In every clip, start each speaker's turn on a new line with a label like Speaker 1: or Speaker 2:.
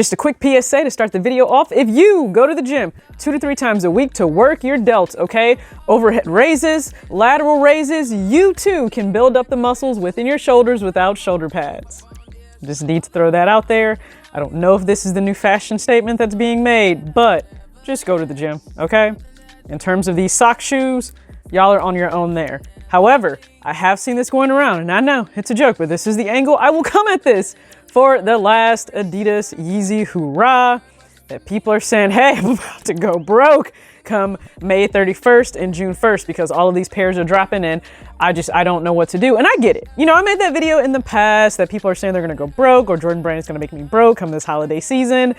Speaker 1: just a quick PSA to start the video off. If you go to the gym 2 to 3 times a week to work your delts, okay, overhead raises, lateral raises, you too can build up the muscles within your shoulders without shoulder pads. Just need to throw that out there. I don't know if this is the new fashion statement that's being made, but just go to the gym, okay? In terms of these sock shoes, y'all are on your own there. However, I have seen this going around, and I know it's a joke, but this is the angle I will come at this. For the last Adidas Yeezy hoorah, that people are saying, hey, I'm about to go broke come May 31st and June 1st because all of these pairs are dropping in. I don't know what to do. And I get it. You know, I made that video in the past that people are saying they're gonna go broke or Jordan Brand is gonna make me broke come this holiday season.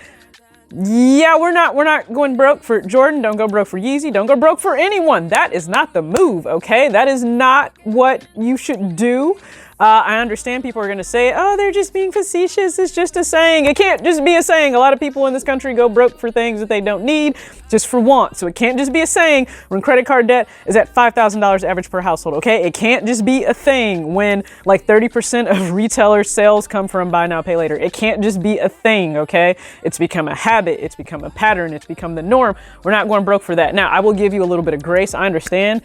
Speaker 1: Yeah, we're not going broke for Jordan. Don't go broke for Yeezy. Don't go broke for anyone. That is not the move, okay? That is not what you should do. I understand people are going to say, oh, they're just being facetious. It's just a saying. It can't just be a saying. A lot of people in this country go broke for things that they don't need just for want. So it can't just be a saying when credit card debt is at $5,000 average per household, okay? It can't just be a thing when like 30% of retailer sales come from buy now, pay later. It can't just be a thing, okay? It's become a habit. It's become a pattern. It's become the norm. We're not going broke for that. Now, I will give you a little bit of grace. I understand.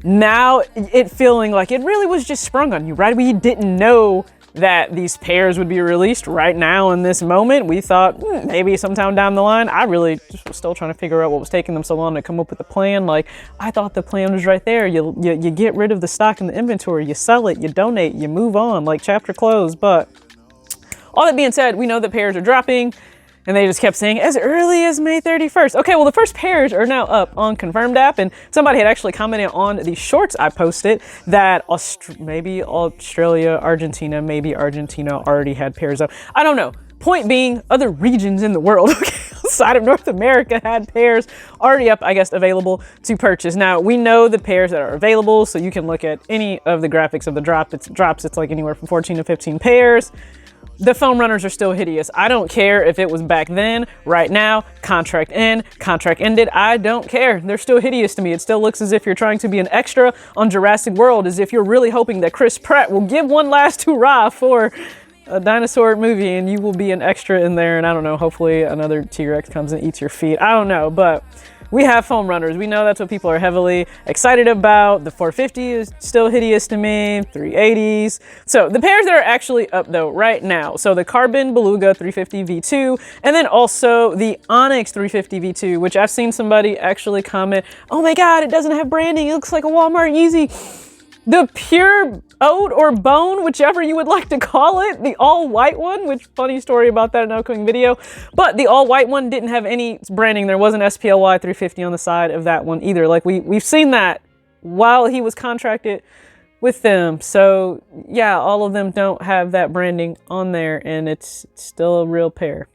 Speaker 1: Now it feeling like it really was just sprung on you, right? We didn't know that these pairs would be released right now in this moment. We thought maybe sometime down the line. I really just was still trying to figure out what was taking them so long to come up with a plan. Like, I thought the plan was right there. You get rid of the stock in the inventory, you sell it, you donate, you move on, like chapter closed. But all that being said, we know that pairs are dropping. And they just kept saying as early as May 31st. Okay, well, the first pairs are now up on Confirmed app, and somebody had actually commented on the shorts I posted that maybe Australia, Argentina, maybe Argentina already had pairs up. I don't know. Point being, other regions in the world, okay, outside of North America had pairs already up, I guess, available to purchase. Now, we know the pairs that are available, so you can look at any of the graphics of the drops. It's like anywhere from 14 to 15 pairs. The foam runners are still hideous. I don't care if it was back then, right now, contract in, contract ended. I don't care. They're still hideous to me. It still looks as if you're trying to be an extra on Jurassic World, as if you're really hoping that Chris Pratt will give one last hurrah for a dinosaur movie and you will be an extra in there. And I don't know, hopefully another T-Rex comes and eats your feet. I don't know, but we have foam runners. We know that's what people are heavily excited about. The 450 is still hideous to me, 380s. So the pairs that are actually up though right now. So the Carbon Beluga 350 V2, and then also the Onyx 350 V2, which I've seen somebody actually comment, oh my God, it doesn't have branding. It looks like a Walmart Yeezy. The pure oat or bone, whichever you would like to call it, the all white one, which funny story about that in an upcoming video, but the all white one didn't have any branding. There wasn't SPLY 350 on the side of that one either. Like we've seen that while he was contracted with them. So yeah, all of them don't have that branding on there and it's still a real pair.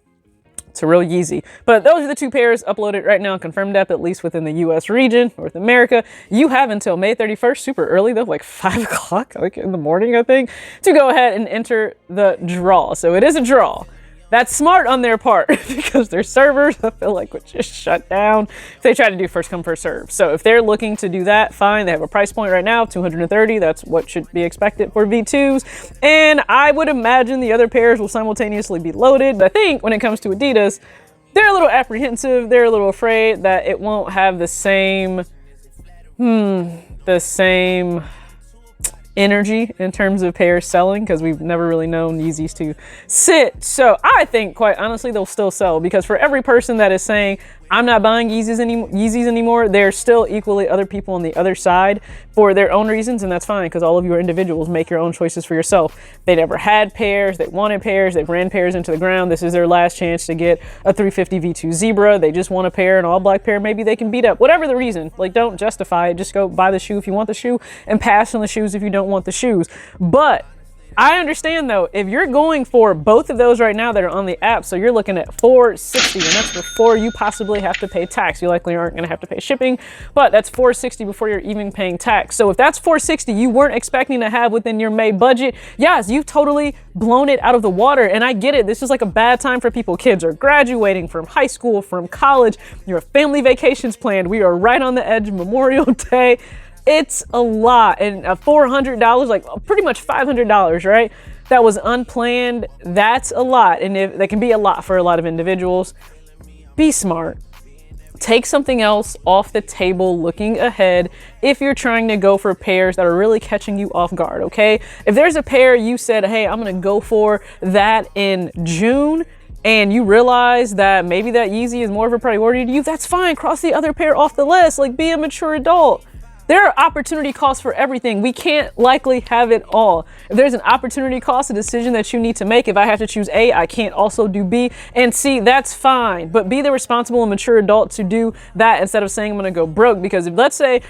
Speaker 1: It's a real Yeezy. But those are the two pairs uploaded right now, Confirmed app, at least within the US region, North America. You have until May 31st, super early though, like 5 o'clock, like in the morning, I think, to go ahead and enter the draw. So it is a draw. That's smart on their part because their servers, I feel like, would just shut down if they try to do first come, first serve. So if they're looking to do that, fine. They have a price point right now of $230. That's what should be expected for V2s. And I would imagine the other pairs will simultaneously be loaded. But I think when it comes to Adidas, they're a little apprehensive. They're a little afraid that it won't have the same energy in terms of pairs selling, because we've never really known Yeezys to sit. So I think, quite honestly, they'll still sell, because for every person that is saying I'm not buying Yeezys anymore, there's still equally other people on the other side for their own reasons, and that's fine, because all of you are individuals. Make your own choices for yourself. They never had pairs, they wanted pairs, they ran pairs into the ground. This is their last chance to get a 350 V2 Zebra. They just want a pair, an all black pair, maybe they can beat up. Whatever the reason, like, don't justify it. Just go buy the shoe if you want the shoe and pass on the shoes if you don't want the shoes. But I understand though, if you're going for both of those right now that are on the app, so you're looking at $460, and that's before you possibly have to pay tax. You likely aren't gonna have to pay shipping, but that's $460 before you're even paying tax. So if that's $460 you weren't expecting to have within your May budget, yes, you've totally blown it out of the water. And I get it, this is like a bad time for people. Kids are graduating from high school, from college, your family vacations planned. We are right on the edge of Memorial Day. It's a lot, and $400, like pretty much $500, right? that was unplanned, that's a lot. And if that can be a lot for a lot of individuals, be smart. Take something else off the table looking ahead if you're trying to go for pairs that are really catching you off guard, okay? If there's a pair you said, hey, I'm gonna go for that in June, and you realize that maybe that Yeezy is more of a priority to you, that's fine. Cross the other pair off the list. Like, be a mature adult. There are opportunity costs for everything. We can't likely have it all. If there's an opportunity cost, a decision that you need to make, if I have to choose A, I can't also do B and C, that's fine. But be the responsible and mature adult to do that instead of saying I'm gonna go broke. Because if, let's say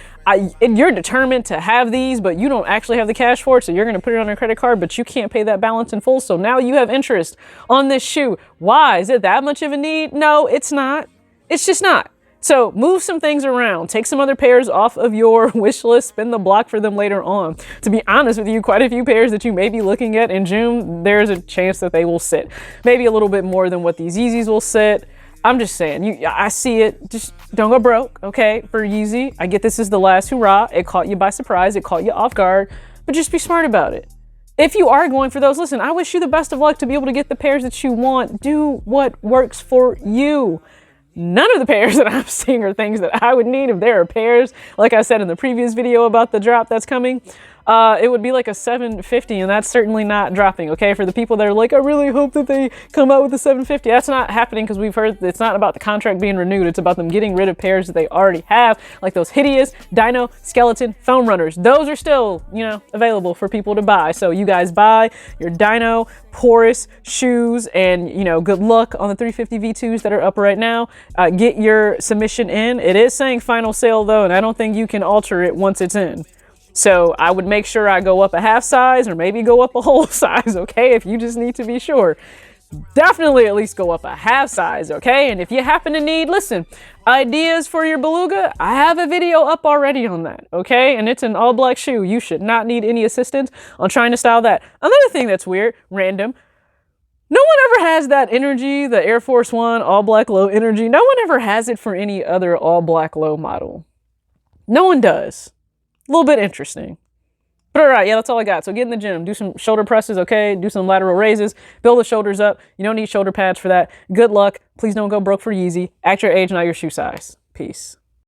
Speaker 1: you're determined to have these, but you don't actually have the cash for it, so you're gonna put it on a credit card, but you can't pay that balance in full. So now you have interest on this shoe. Why? Is it that much of a need? No, it's not. It's just not. So move some things around, take some other pairs off of your wish list, spin the block for them later on. To be honest with you, quite a few pairs that you may be looking at in June, there's a chance that they will sit. Maybe a little bit more than what these Yeezys will sit. I'm just saying, I see it, just don't go broke, okay, for Yeezy. I get this is the last hurrah. It caught you by surprise, it caught you off guard, but just be smart about it. If you are going for those, listen, I wish you the best of luck to be able to get the pairs that you want. Do what works for you. None of the pairs that I'm seeing are things that I would need. If there are pairs, like I said in the previous video about the drop that's coming, it would be like a $750, and that's certainly not dropping, okay? For the people that are like, I really hope that they come out with the $750, that's not happening because we've heard it's not about the contract being renewed. It's about them getting rid of pairs that they already have, like those hideous Dino Skeleton foam runners. Those are still, available for people to buy. So you guys buy your Dino porous shoes, and good luck on the 350 V2s that are up right now. Get your submission in. It is saying final sale though, and I don't think you can alter it once it's in. So I would make sure I go up a half size or maybe go up a whole size, okay? If you just need to be sure. Definitely at least go up a half size, okay? And if you happen to need, listen, ideas for your Beluga, I have a video up already on that, okay? And it's an all black shoe. You should not need any assistance on trying to style that. Another thing that's weird, random, no one ever has that energy, the Air Force One all black low energy. No one ever has it for any other all black low model. No one does. A little bit interesting. But all right, yeah, that's all I got. So get in the gym, do some shoulder presses, okay? Do some lateral raises, build the shoulders up. You don't need shoulder pads for that. Good luck. Please don't go broke for Yeezy. Act your age, not your shoe size. Peace.